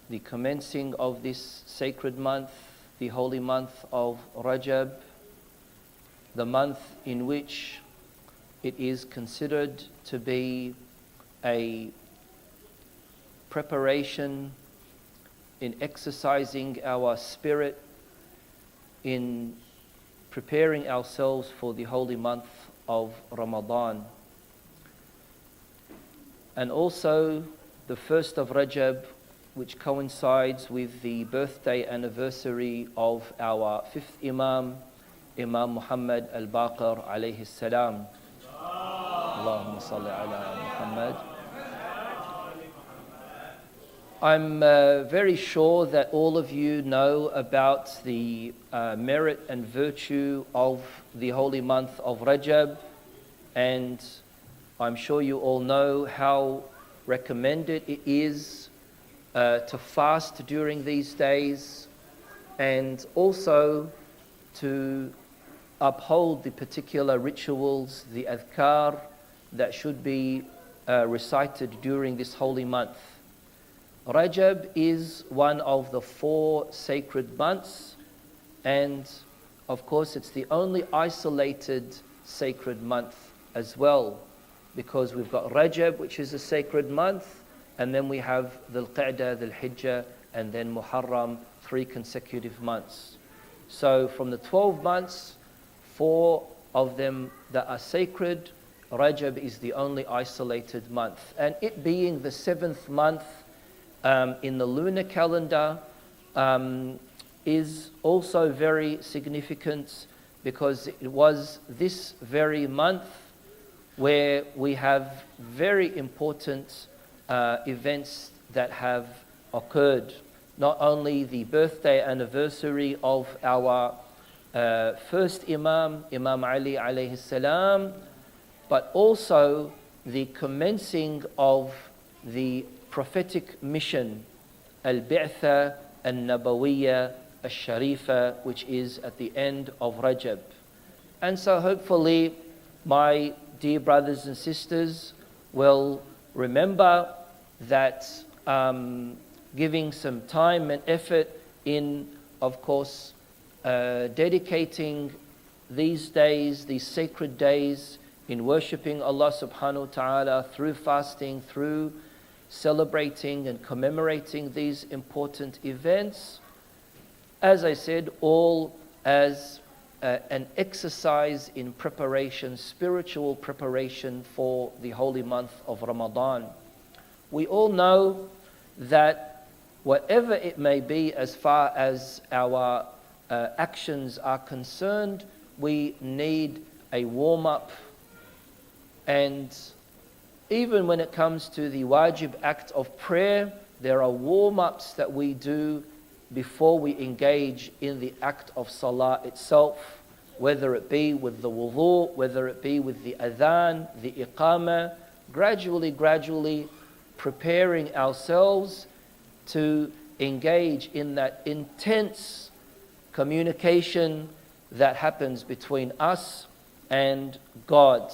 the commencing of this sacred month, the holy month of Rajab, the month in which it is considered to be a preparation in exercising our spirit, in preparing ourselves for the holy month of Ramadan. And also the 1st of Rajab, which coincides with the birthday anniversary of our 5th Imam, Imam Muhammad al-Baqir alayhi salam. Allahumma salli ala Muhammad. I'm very sure that all of you know about the merit and virtue of the holy month of Rajab, and I'm sure you all know how recommended it is to fast during these days, and also to uphold the particular rituals, the adhkar that should be recited during this holy month. Rajab is one of the 4 sacred months, and of course it's the only isolated sacred month as well, because we've got Rajab, which is a sacred month, and then we have Dhul Qa'dah, Dhul Hijjah, and then Muharram, 3 consecutive months. So from the 12 months, 4 of them that are sacred, Rajab is the only isolated month. And it being the 7th month in the lunar calendar is also very significant, because it was this very month where we have very important events that have occurred. Not only the birthday anniversary of our first Imam, Imam Ali alayhi salam, but also the commencing of the prophetic mission, Al-Bi'tha Al-Nabawiyya Al-Sharifa, which is at the end of Rajab. And so hopefully my dear brothers and sisters will remember that giving some time and effort in, of course, dedicating these days, these sacred days, in worshipping Allah subhanahu wa ta'ala through fasting, through celebrating and commemorating these important events. As I said, all as an exercise in preparation, spiritual preparation for the holy month of Ramadan. We all know that whatever it may be as far as our actions are concerned, we need a warm-up. And even when it comes to the wajib act of prayer, there are warm-ups that we do before we engage in the act of salah itself, whether it be with the wudu, whether it be with the adhan, the iqamah, gradually preparing ourselves to engage in that intense communication that happens between us and God.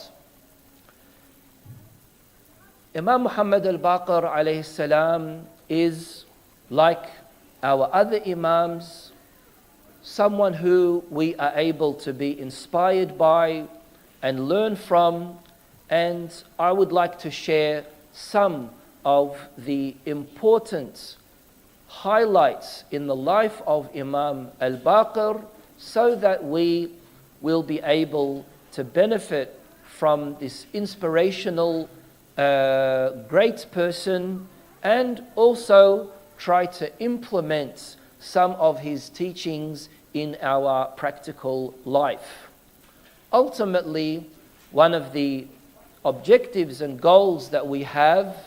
Imam Muhammad al-Baqir alayhi salam is, like our other Imams, someone who we are able to be inspired by and learn from, and I would like to share some of the important highlights in the life of Imam al-Baqir, so that we will be able to benefit from this inspirational great person, and also try to implement some of his teachings in our practical life. Ultimately, one of the objectives and goals that we have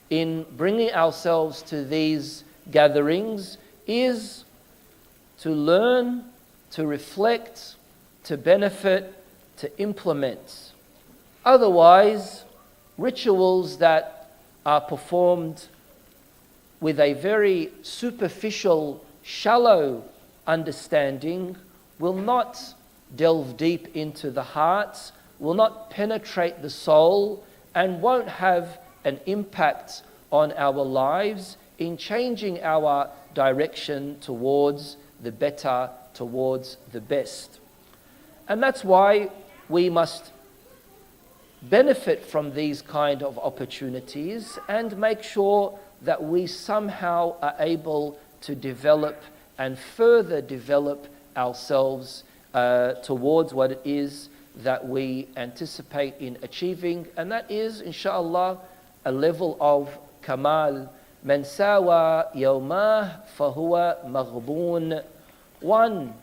in bringing ourselves to these gatherings is to learn, to reflect, to benefit, to implement. Otherwise, rituals that are performed with a very superficial, shallow understanding will not delve deep into the heart, will not penetrate the soul, and won't have an impact on our lives in changing our direction towards the better, towards the best. And that's why we must benefit from these kind of opportunities and make sure that we somehow are able to develop and further develop ourselves towards what it is that we anticipate in achieving, and that is, inshallah, a level of kamal. Man sawa yawmah fahuwa maghbun. One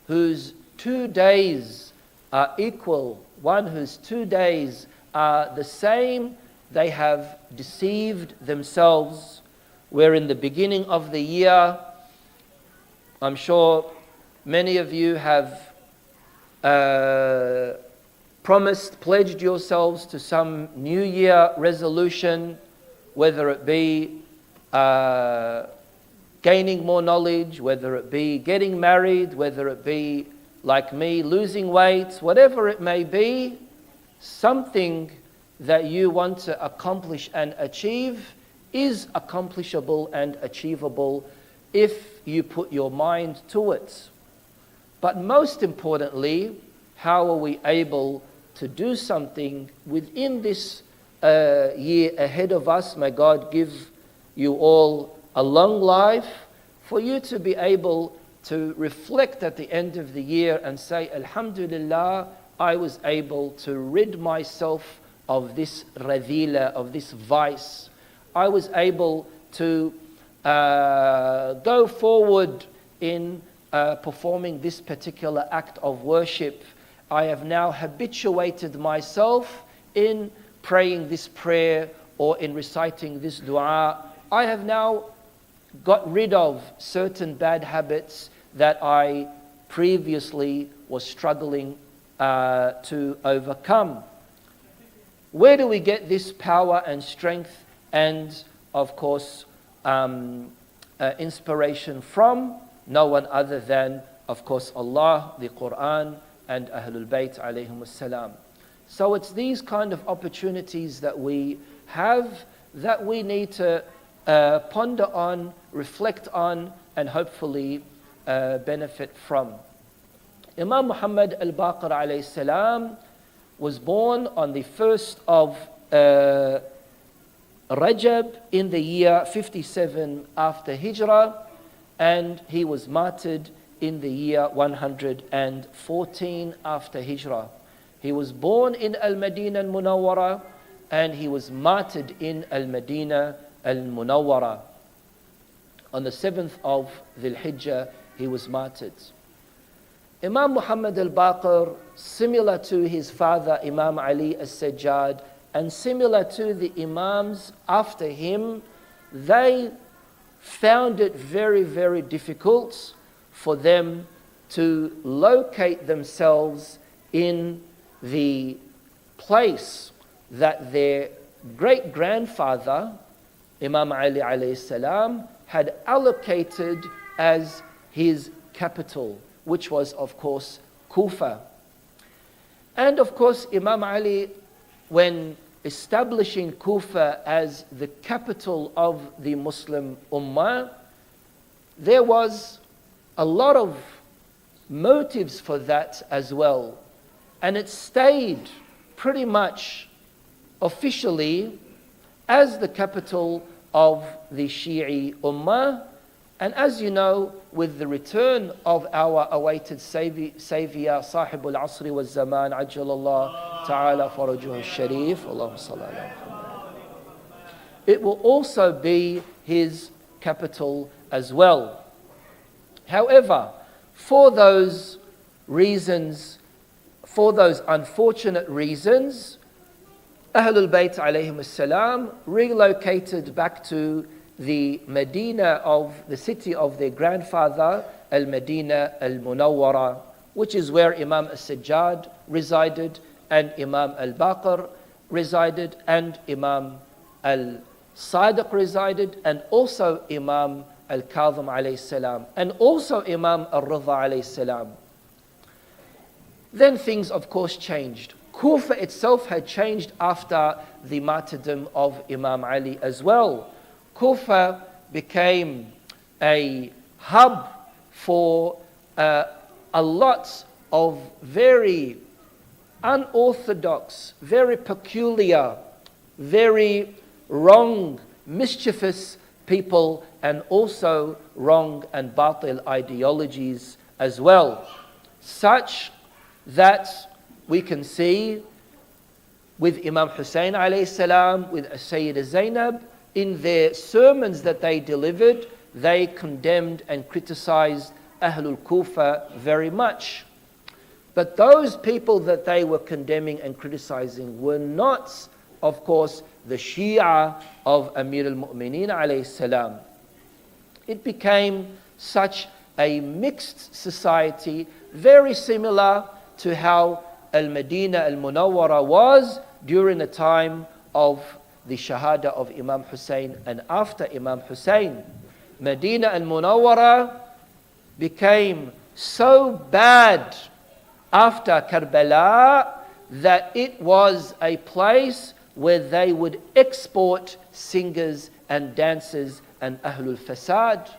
whose 2 days are equal, one whose 2 days are the same, they have deceived themselves. Where in the beginning of the year, I'm sure many of you have pledged yourselves to some New Year resolution, whether it be gaining more knowledge, whether it be getting married, whether it be, like me, losing weight, whatever it may be, something that you want to accomplish and achieve is accomplishable and achievable if you put your mind to it. But most importantly, how are we able to do something within this year ahead of us? May God give you all a long life for you to be able to reflect at the end of the year and say, Alhamdulillah, I was able to rid myself of this radhila, of this vice. I was able to go forward in performing this particular act of worship. I have now habituated myself in praying this prayer or in reciting this dua. I have now got rid of certain bad habits that I previously was struggling to overcome. Where do we get this power and strength and, of course, inspiration from? No one other than, of course, Allah, the Quran, and Ahlul Bayt alayhim as-salam. So it's these kind of opportunities that we have that we need to ponder on, reflect on, and hopefully benefit from. Imam Muhammad al-Baqir alayhi salam was born on the 1st of Rajab in the year 57 after Hijrah, and he was martyred in the year 114 after Hijrah. He was born in Al-Madinah al-Munawwara and he was martyred in Al-Madinah al-Munawwara. On the 7th of Dhul Hijjah, he was martyred. Imam Muhammad al-Baqir, similar to his father Imam Ali as-Sajjad, and similar to the Imams after him, they found it very, very difficult for them to locate themselves in the place that their great-grandfather, Imam Ali alayhi salam, had allocated as his capital, which was, of course, Kufa. And, of course, Imam Ali, when establishing Kufa as the capital of the Muslim Ummah, there was a lot of motives for that as well. And it stayed pretty much officially as the capital of the Shi'i Ummah. And as you know, with the return of our awaited Savior, Sahibul Asri wal Zaman, Ajjalallah Ta'ala Farajuhu Sharif, Allahumma salli ala Muhammad, it will also be his capital as well. However, for those reasons, for those unfortunate reasons, Ahlul Bayt alayhim as-salam relocated back to the Medina of the city of their grandfather, Al-Madinah al-Munawwara, which is where Imam as-Sajjad resided, and Imam al-Baqir resided, and Imam al-Sadiq resided, and also Imam al-Kadhim alayhi salam, and also Imam al-Ridha alayhi salam. Then things, of course, changed. Kufa itself had changed after the martyrdom of Imam Ali as well. Kufa became a hub for a lot of very unorthodox, very peculiar, very wrong, mischievous people, and also wrong and batil ideologies as well. Such that we can see with Imam Hussein alayhi salam, with Sayyida Zainab, in their sermons that they delivered, they condemned and criticized Ahlul Kufa very much. But those people that they were condemning and criticizing were not, of course, the Shia of Amir al-Mu'mineen alayhi salam. It became such a mixed society, very similar to how Al-Madinah al-Munawwara was during the time of the Shahada of Imam Hussein and after Imam Hussein. Medina al-Munawwara became so bad after Karbala that it was a place where they would export singers and dancers and Ahlul Fasad,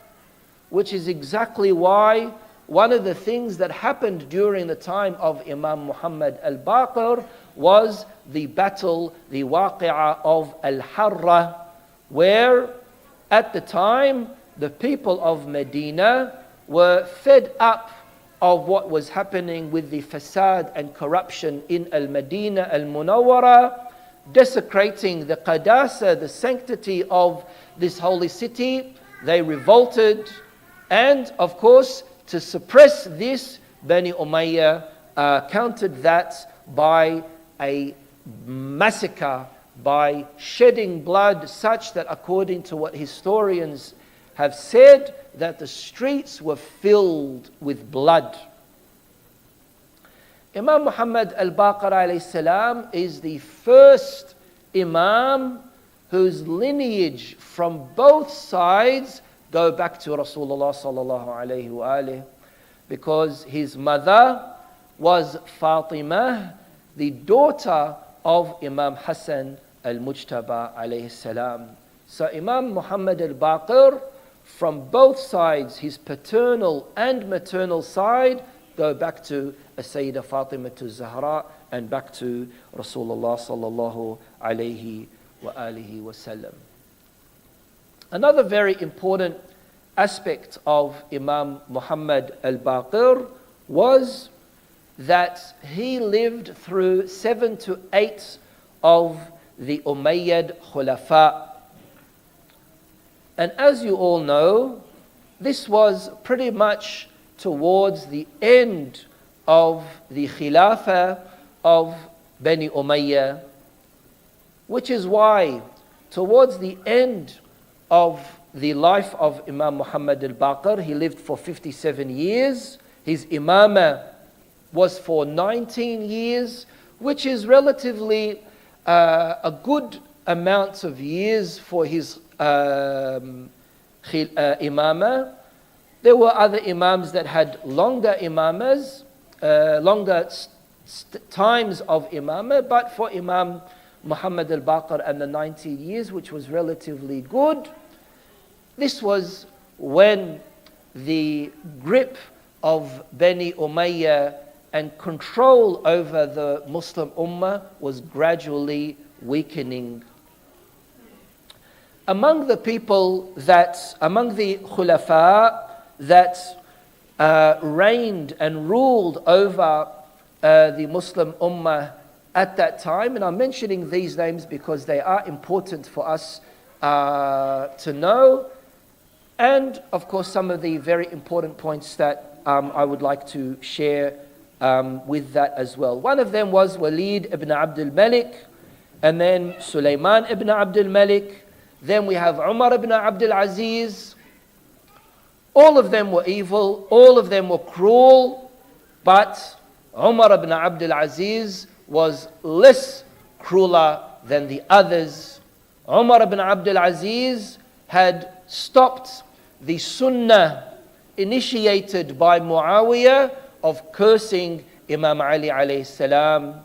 which is exactly why one of the things that happened during the time of Imam Muhammad al-Baqir was the battle, the waqi'ah of Al-Harra, where at the time the people of Medina were fed up of what was happening with the fasad and corruption in Al-Madinah al-Munawwara, desecrating the qadasa, the sanctity of this holy city. They revolted, and of course, to suppress this, Bani Umayyah countered that by a massacre, by shedding blood, such that according to what historians have said, that the streets were filled with blood. Imam Muhammad al-Baqir alayhi salam is the first Imam whose lineage from both sides go back to Rasulullah sallallahu alayhi wa alihi, because his mother was Fatimah, the daughter of Imam Hassan al-Mujtaba alayhi salam. So Imam Muhammad al-Baqir, from both sides, his paternal and maternal side, go back to Sayyida Fatimah Zahra and back to Rasulullah sallallahu alayhi wa alihi wasallam. Another very important aspect of Imam Muhammad al-Baqir was that he lived through 7 to 8 of the Umayyad Khulafa. And as you all know, this was pretty much towards the end of the Khilafah of Bani Umayyah, which is why towards the end of the life of Imam Muhammad al-Baqir, he lived for 57 years. His imamah was for 19 years, which is relatively a good amount of years for his imamah. There were other imams that had longer imamas, longer times of imamah, but for Imam Muhammad al-Baqir and the 90 years, which was relatively good, this was when the grip of Bani Umayyah and control over the Muslim Ummah was gradually weakening. Among the people among the Khulafa that reigned and ruled over the Muslim Ummah at that time, and I'm mentioning these names because they are important for us to know, and of course some of the very important points that I would like to share with that as well. One of them was Walid ibn Abdul Malik, and then Sulaiman ibn Abdul Malik. Then we have Umar ibn Abdul Aziz. All of them were evil, all of them were cruel, but Umar ibn Abdul Aziz was less crueler than the others. Umar ibn Abdul Aziz had stopped the sunnah initiated by Muawiyah of cursing Imam Ali alayhi salam.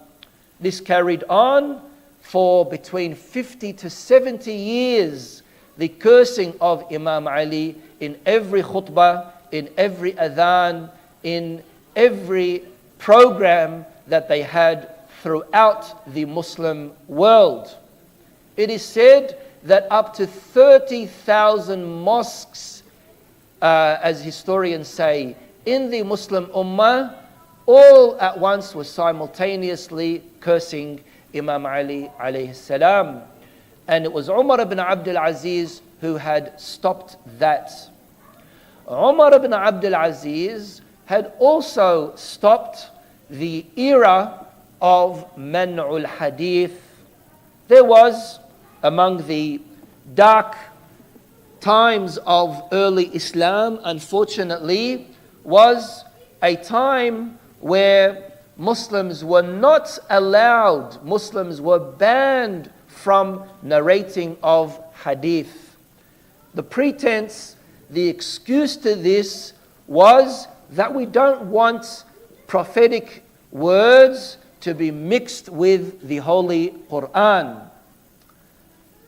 This carried on for between 50 to 70 years the cursing of Imam Ali in every khutbah, in every adhan, in every program that they had throughout the Muslim world. It is said that up to 30,000 mosques, as historians say, in the Muslim Ummah, all at once were simultaneously cursing Imam Ali alayhi salam. And it was Umar ibn Abdul Aziz who had stopped that. Umar ibn Abdul Aziz had also stopped the era of Man'ul Hadith. There was, among the dark times of early Islam, unfortunately, was a time where Muslims were not allowed, Muslims were banned from narrating of hadith. The pretense, the excuse to this was that we don't want prophetic words to be mixed with the Holy Quran.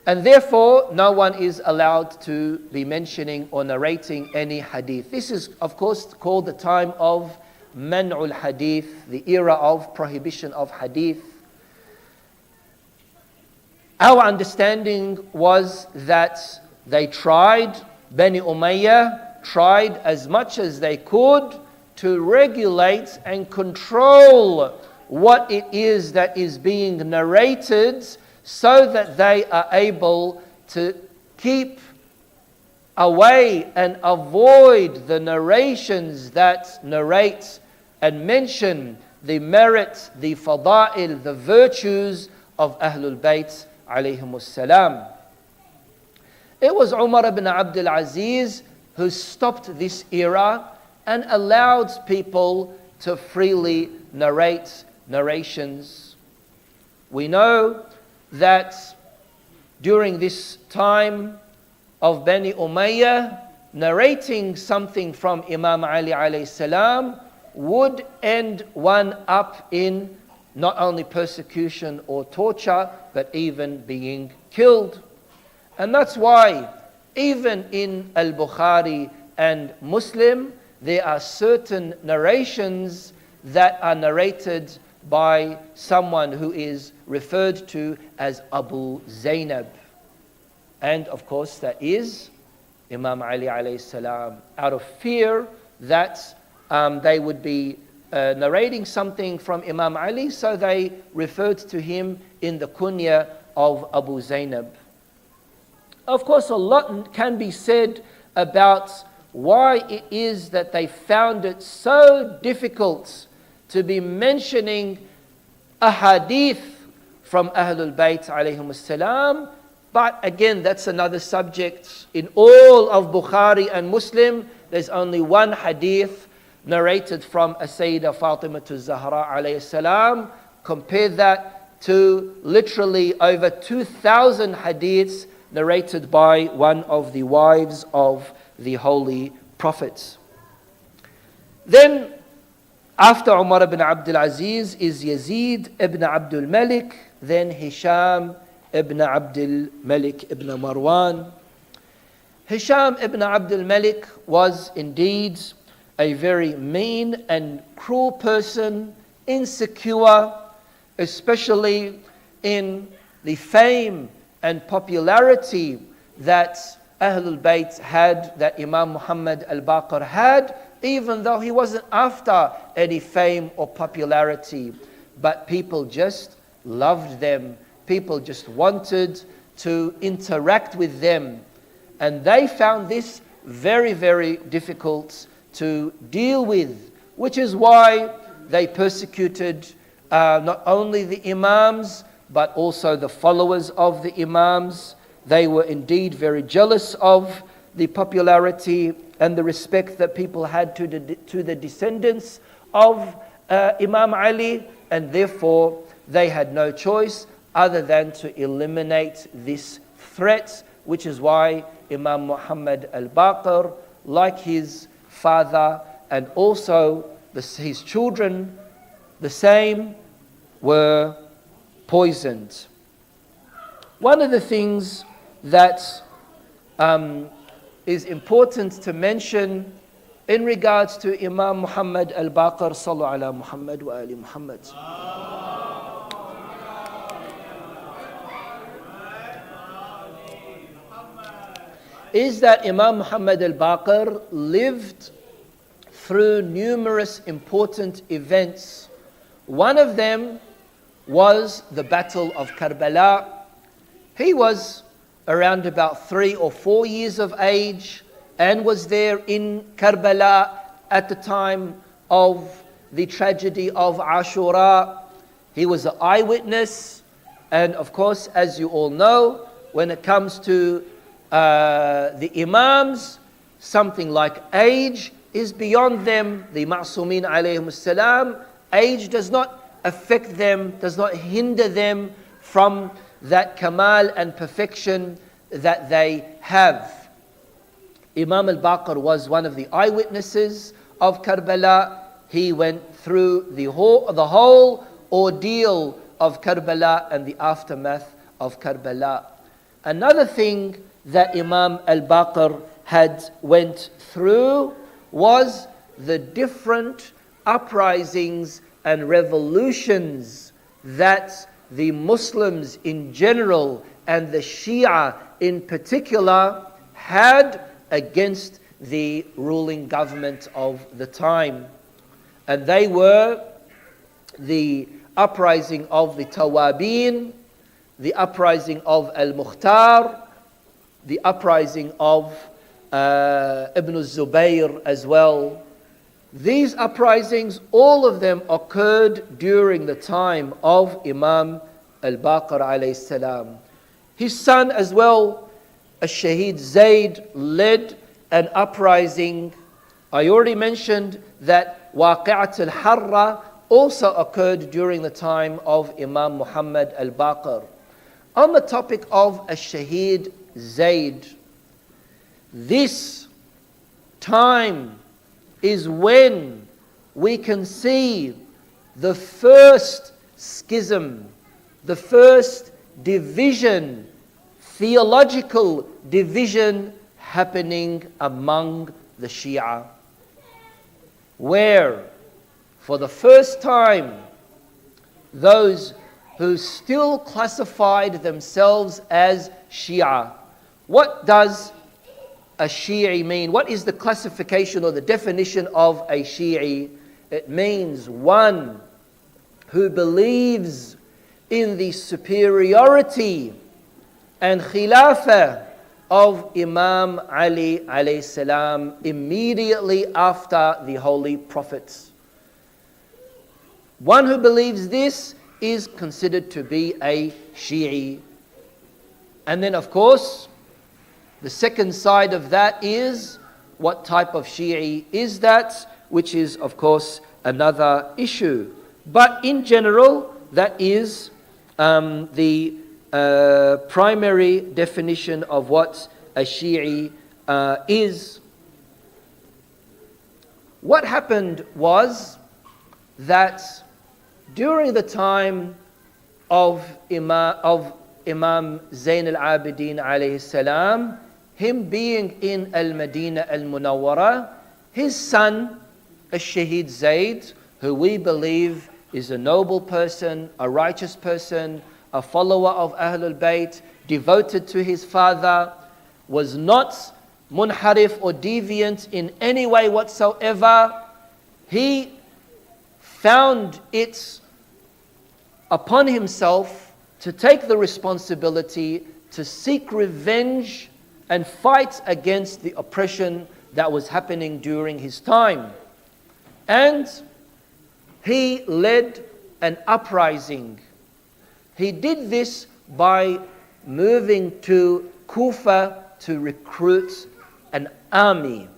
And therefore, no one is allowed to be mentioning or narrating any hadith. This is, of course, called the time of Man'ul Hadith, the era of prohibition of hadith. Our understanding was that they tried, Bani Umayyah tried as much as they could to regulate and control what it is that is being narrated, so that they are able to keep away and avoid the narrations that narrate and mention the merit, the fada'il, the virtues of Ahlul Bayt alayhimus salam. It was Umar ibn Abdul Aziz who stopped this era and allowed people to freely narrate narrations. We know that during this time of Bani Umayyah, narrating something from Imam Ali alayhi salam would end one up in not only persecution or torture, but even being killed. And that's why even in Al-Bukhari and Muslim, there are certain narrations that are narrated by someone who is referred to as Abu Zainab. And of course that is Imam Ali alayhi salam, out of fear that they would be narrating something from Imam Ali, so they referred to him in the kunya of Abu Zainab. Of course, a lot can be said about why it is that they found it so difficult to be mentioning a hadith from Ahlul Bayt alayhim salam. But again, that's another subject. In all of Bukhari and Muslim, there's only one hadith narrated from Sayyida Fatima Zahra alayhi salam. Compare that to literally over 2,000 hadiths narrated by one of the wives of the Holy Prophets. Then, after Umar ibn Abdul Aziz is Yazid ibn Abdul Malik, then Hisham ibn Abdul Malik ibn Marwan. Hisham ibn Abdul Malik was indeed a very mean and cruel person, insecure, especially in the fame and popularity that Ahlul Bayt had, that Imam Muhammad al-Baqir had, even though he wasn't after any fame or popularity. But people just loved them. People just wanted to interact with them. And they found this very, very difficult to deal with, which is why they persecuted not only the Imams, but also the followers of the Imams. They were indeed very jealous of the popularity and the respect that people had to the descendants of Imam Ali, and therefore they had no choice other than to eliminate this threat, which is why Imam Muhammad al-Baqir, like his father and also his children, the same, were poisoned. One of the things that is important to mention in regards to Imam Muhammad al-Baqir, sallu ala Muhammad wa ali Muhammad, is that Imam Muhammad al-Baqir lived through numerous important events. One of them was the Battle of Karbala. He was around about 3 or 4 years of age and was there in Karbala at the time of the tragedy of Ashura. He was an eyewitness, and of course, as you all know, when it comes to the Imams, something like age is beyond them. The Ma'sumin alayhim salam, age does not affect them, does not hinder them from that kamal and perfection that they have. Imam al-Baqir was one of the eyewitnesses of Karbala. He went through the whole ordeal of Karbala and the aftermath of Karbala. Another thing that Imam al-Baqir had went through was the different uprisings and revolutions that the Muslims in general and the Shia in particular had against the ruling government of the time. And they were the uprising of the Tawabin, the uprising of Al-Mukhtar, the uprising of Ibn Zubayr as well. These uprisings, all of them occurred during the time of Imam al-Baqir alayhi salam. His son as well, Al-Shaheed Zaid, led an uprising. I already mentioned that Waqi'at al-Harra also occurred during the time of Imam Muhammad al-Baqir. On the topic of Al-Shaheed Zaid, this time is when we can see the first schism, the first division, theological division happening among the Shia, where for the first time those who still classified themselves as Shia. What does a Shi'i mean? What is the classification or the definition of a Shi'i? It means one who believes in the superiority and khilafah of Imam Ali alayhi salam immediately after the Holy Prophets. One who believes this is considered to be a Shi'i. And then of course, the second side of that is what type of Shi'i is that, which is of course another issue. But in general, that is the primary definition of what a Shi'i is. What happened was that during the time of Imam Zain al-Abidin alayhi salam, him being in Al-Madinah al-Munawwara, his son, Al-Shaheed Zaid, who we believe is a noble person, a righteous person, a follower of Ahlul Bayt, devoted to his father, was not munharif or deviant in any way whatsoever. He found it upon himself to take the responsibility to seek revenge and fight against the oppression that was happening during his time. And he led an uprising. He did this by moving to Kufa to recruit an army.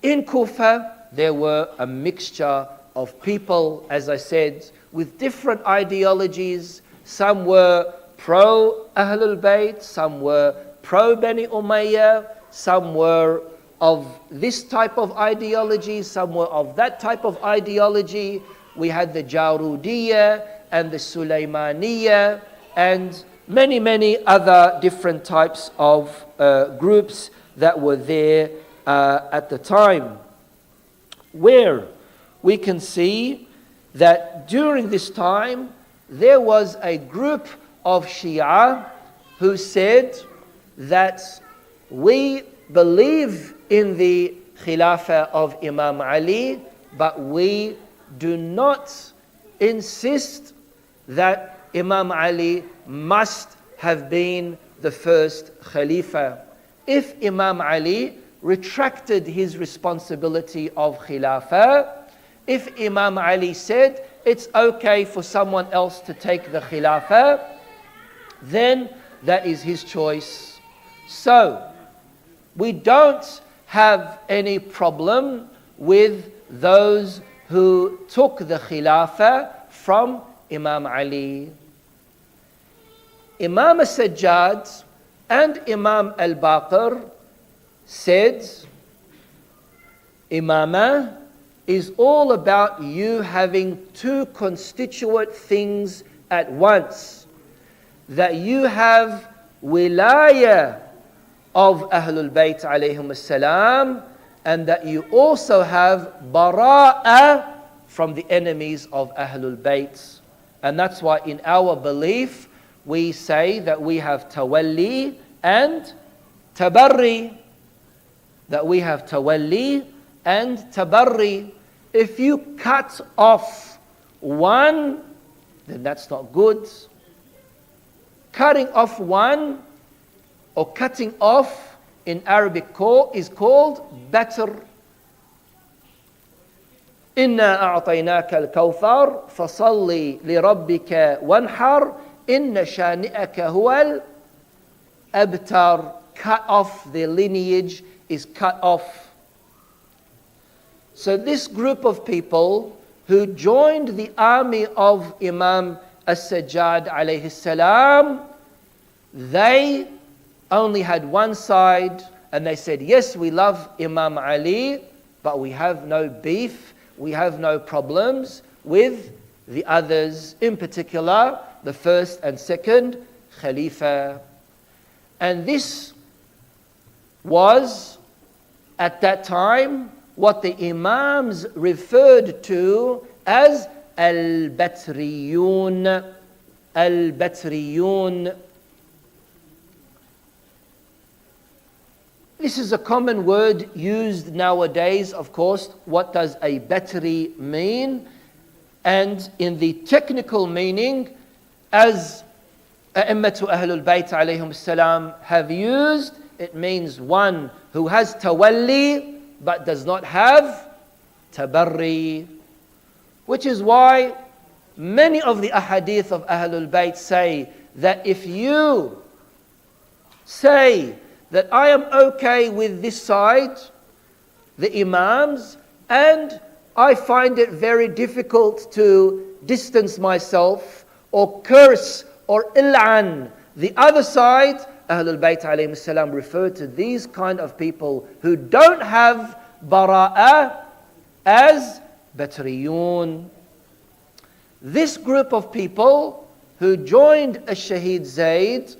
In Kufa, there were a mixture of people, as I said, with different ideologies. Some were pro-Ahlul Bayt, some were pro-Bani Umayyah, some were of this type of ideology, some were of that type of ideology. We had the Jarudiyya and the Sulaimaniyya, and many other different types of groups that were there at the time, where we can see that during this time there was a group of Shia who said that we believe in the Khilafah of Imam Ali, but we do not insist that Imam Ali must have been the first Khalifa. If Imam Ali retracted his responsibility of Khilafah, if Imam Ali said it's okay for someone else to take the Khilafah, then that is his choice. So, we don't have any problem with those who took the Khilafah from Imam Ali. Imam al-Sajjad and Imam al-Baqir said, Imamah is all about you having two constituent things at once. That you have wilayah of Ahlul Bayt alayhim as-salam, and that you also have bara'ah from the enemies of Ahlul Bayt. And that's why in our belief we say that we have tawalli and tabarri. That we have tawalli and tabarri. If you cut off one, then that's not good. Cutting off one or cutting off in Arabic is called batr. إِنَّا أَعْطَيْنَاكَ الْكَوْثَرَ فَصَلِّ لِرَبِّكَ وَانْحَرْ إِنَّ شَانِئَكَ هُوَ الْأَبْتَرُ. Cut off, the lineage is cut off. So this group of people who joined the army of Imam al-Sajjad alayhi salam, they only had one side, and they said, yes, we love Imam Ali, but we have no beef, we have no problems with the others, in particular the first and second Khalifa. And this was at that time what the Imams referred to as al-Batriyun. Al-Batriyun. This is a common word used nowadays, of course. What does a Batri mean? And in the technical meaning, as A'immatu Ahlul Bayt alayhim salam have used, it means one who has tawalli but does not have tabarri. Which is why many of the ahadith of Ahlul Bayt say that if you say that I am okay with this side, the Imams, and I find it very difficult to distance myself or curse or il'an the other side, Ahlul Bayt alayhim salam refer to these kind of people who don't have bara'ah as Batriyun. This group of people who joined al-Shaheed Zaid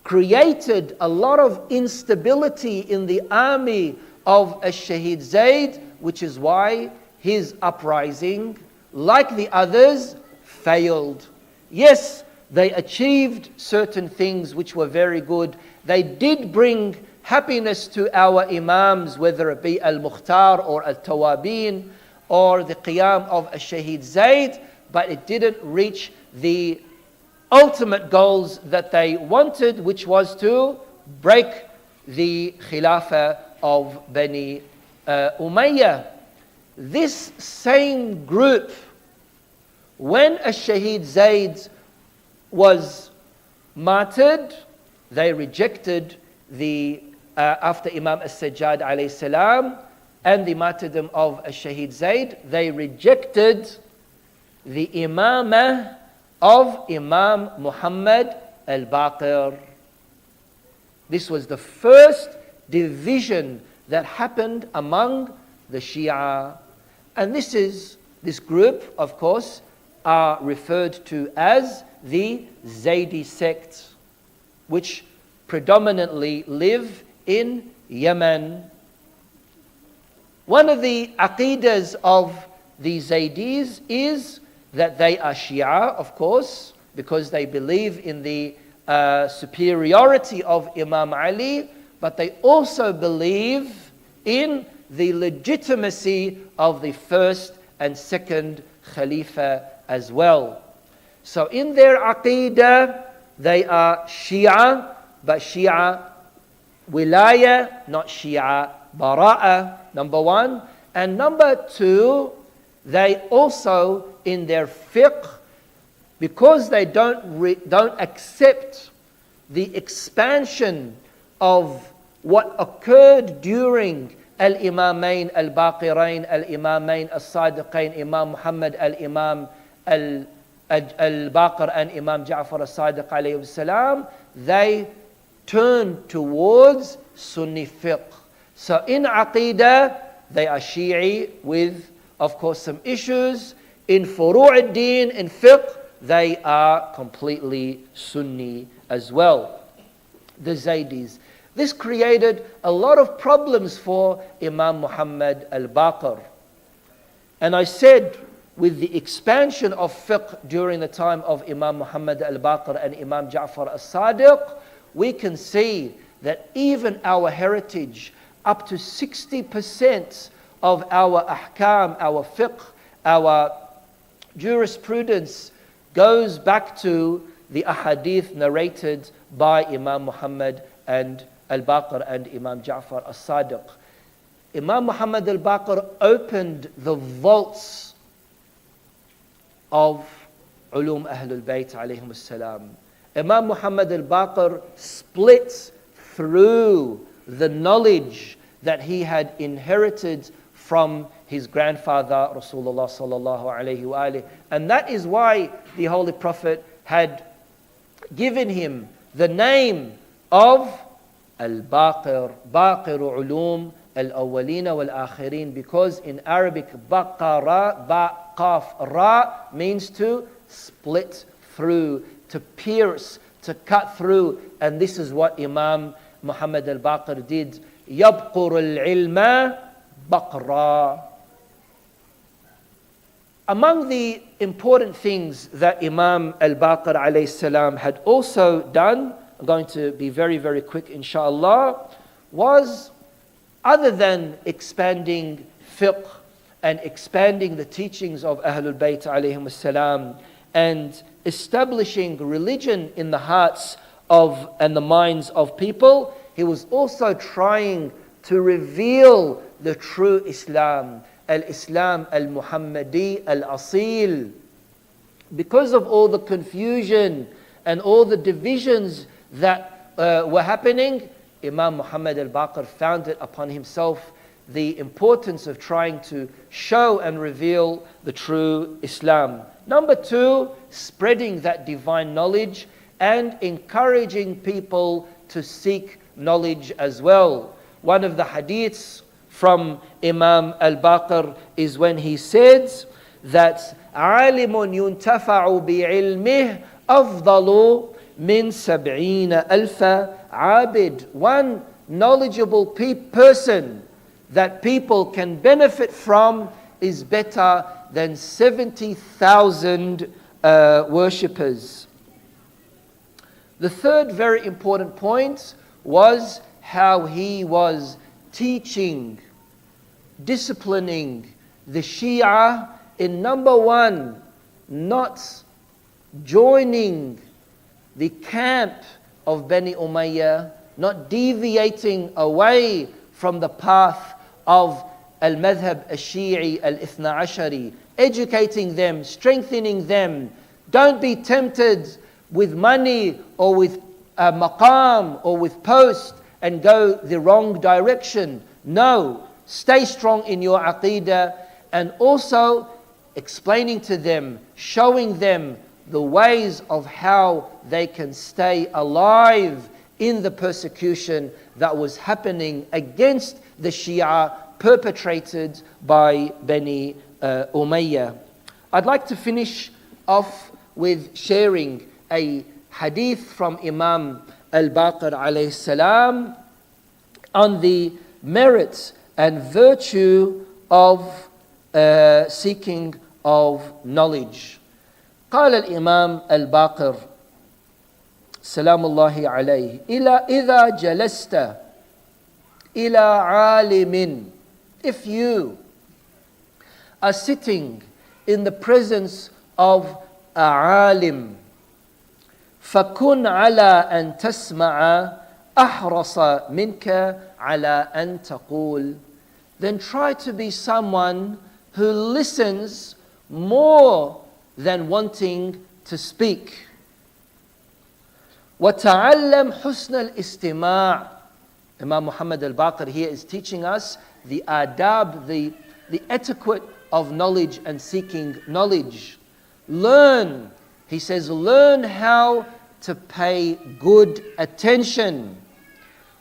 created a lot of instability in the army of al-Shaheed Zaid, which is why his uprising, like the others, failed. Yes, they achieved certain things which were very good. They did bring happiness to our Imams, whether it be Al-Mukhtar or Al-Tawabin or the Qiyam of al-Shaheed Zaid, but it didn't reach the ultimate goals that they wanted, which was to break the Khilafah of Bani Umayyah. This same group, when al-Shaheed Zaid was martyred, they rejected the, after Imam al-Sajjad alayhi salam and the martyrdom of al-Shaheed Zaid, they rejected the imamah of Imam Muhammad al-Baqir. This was the first division that happened among the Shia. And this group, of course, are referred to as the Zaydi sect, which predominantly live in Yemen. One of the aqidas of the Zaydis is that they are Shia, of course, because they believe in the superiority of Imam Ali, but they also believe in the legitimacy of the first and second Khalifa as well. So in their aqidah, they are Shia, but Shia wilaya, not Shia bara'a, number one. And number two, they also, in their fiqh, because they don't accept the expansion of what occurred during Al-Imamain Al-Baqirain, Al-Imamain Al-Sadiqain, Imam Muhammad Al-Imam Al-Baqir and Imam Ja'far Al-Sadiq alayhi salam, they turn towards Sunni fiqh. So in Aqidah, they are Shi'i with, of course, some issues. In Furu' al-Din, in fiqh, they are completely Sunni as well, the Zaydis. This created a lot of problems for Imam Muhammad al-Baqir. And I said, with the expansion of fiqh during the time of Imam Muhammad al-Baqir and Imam Ja'far al-Sadiq, we can see that even our heritage, up to 60% of our ahkam, our fiqh, our jurisprudence goes back to the ahadith narrated by Imam Muhammad and al-Baqir and Imam Ja'far al-Sadiq. Imam Muhammad al-Baqir opened the vaults of ulum Ahlul Bayt alayhim as-salam. Imam Muhammad al-Baqir split through the knowledge that he had inherited from his grandfather Rasulullah sallallahu alayhi wa alihi. And that is why the Holy Prophet had given him the name of Al-Baqir, Baqiru Ulum Al-Awwalina Wal-Akhirin, because in Arabic, Baqara, Baqaf, Ra means to split through, to pierce, to cut through. And this is what Imam Muhammad al-Baqir did. Yabqur al-ilma baqra. Among the important things that Imam al-Baqir alayhi salam had also done, I'm going to be very, very quick inshallah, was, other than expanding fiqh and expanding the teachings of Ahlul Bayt alayhim salam and establishing religion in the hearts of and the minds of people, he was also trying to reveal the true Islam, al-Islam al-Muhammadi al-Asil. Because of all the confusion and all the divisions that were happening, Imam Muhammad al-Baqir found it upon himself the importance of trying to show and reveal the true Islam. Number two, spreading that divine knowledge and encouraging people to seek knowledge as well. One of the hadiths from Imam al-Baqir is when he says that عَالِمٌ يُنْتَفَعُ بِعِلْمِهِ أَفْضَلُ مِنْ سَبْعِينَ أَلْفَ عَابِدٍ. One knowledgeable person that people can benefit from is better than 70,000 worshippers. The third very important point was how he was teaching, disciplining the Shia in, number one, not joining the camp of Bani Umayyah, not deviating away from the path of al-madhhab al-Shi'i al-Ithna Ashari, educating them, strengthening them. Don't be tempted with money or with a maqam or with post and go the wrong direction. No, stay strong in your aqeedah, and also explaining to them, showing them the ways of how they can stay alive in the persecution that was happening against the Shia perpetrated by Bani Umayyah. I'd like to finish off with sharing a hadith from Imam Baqir alayhi salam on the merits and virtue of seeking of knowledge. قال الإمام الباقر سلام الله عليه إذا جلست إلى عالم, if you are sitting in the presence of a alim, فكن على أن تسمع أحرص منك على أن تقول, then try to be someone who listens more than wanting to speak. وتعلم حسن الاستماع. Imam Muhammad al-Baqir here is teaching us the adab, the etiquette of knowledge and seeking knowledge. Learn, he says, learn how to pay good attention.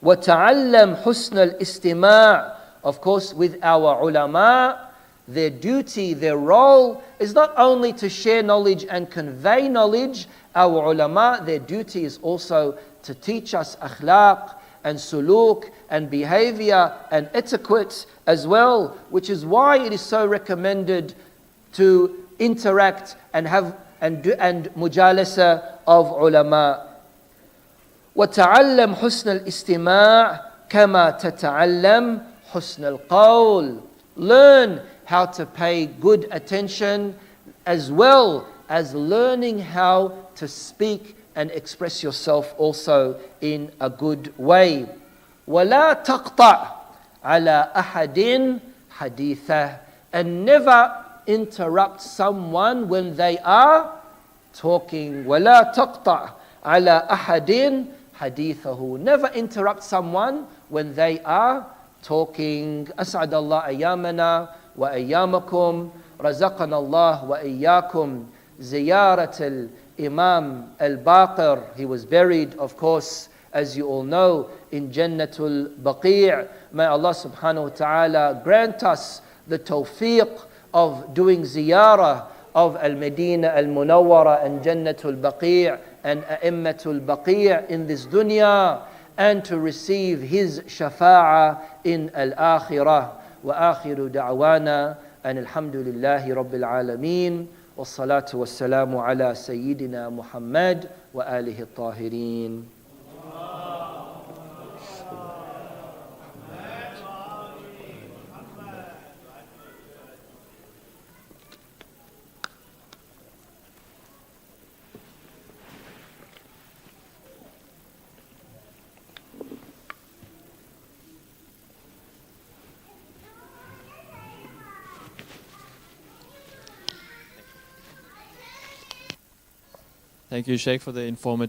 وَتَعَلَّمْ حُسْنَ الْإِسْتِمَاعِ. Of course, with our ulama, their duty, their role is not only to share knowledge and convey knowledge. Our ulama, their duty is also to teach us akhlaq and suluk and behavior and etiquette as well, which is why it is so recommended to interact and have and mujalasa of ulama. وَتَعَلَّمْ حُسْنَ الْإِسْتِمَاعِ كَمَا تَتَعَلَّمْ حُسْنَ الْقَوْلِ. Learn how to pay good attention as well as learning how to speak and express yourself also in a good way. وَلَا تَقْطَعْ عَلَى أَحَدٍ حَدِيثَهُ. And never interrupt someone when they are talking. وَلَا تَقْطَعْ عَلَى أَحَدٍ حَدِيثَهُ. Never interrupt someone when they are talking. أسعد الله أيامنا وأيامكم. رزقنا الله وإياكم زيارة الإمام الباقر. He was buried, of course, as you all know, in Jannatul Baqir. May Allah subhanahu wa ta'ala grant us the tawfiq of doing ziyarah of Al-Medina Al-Munawwara and Jannatul Baqir and A'immatul Baqir in this dunya, and to receive his shafa'ah in al-akhirah. Wa akhiru da'wana an alhamdulillahi rabbil alameen. والصلاة والسلام على سيدنا محمد وآله الطاهرين. Thank you, Sheikh, for the informative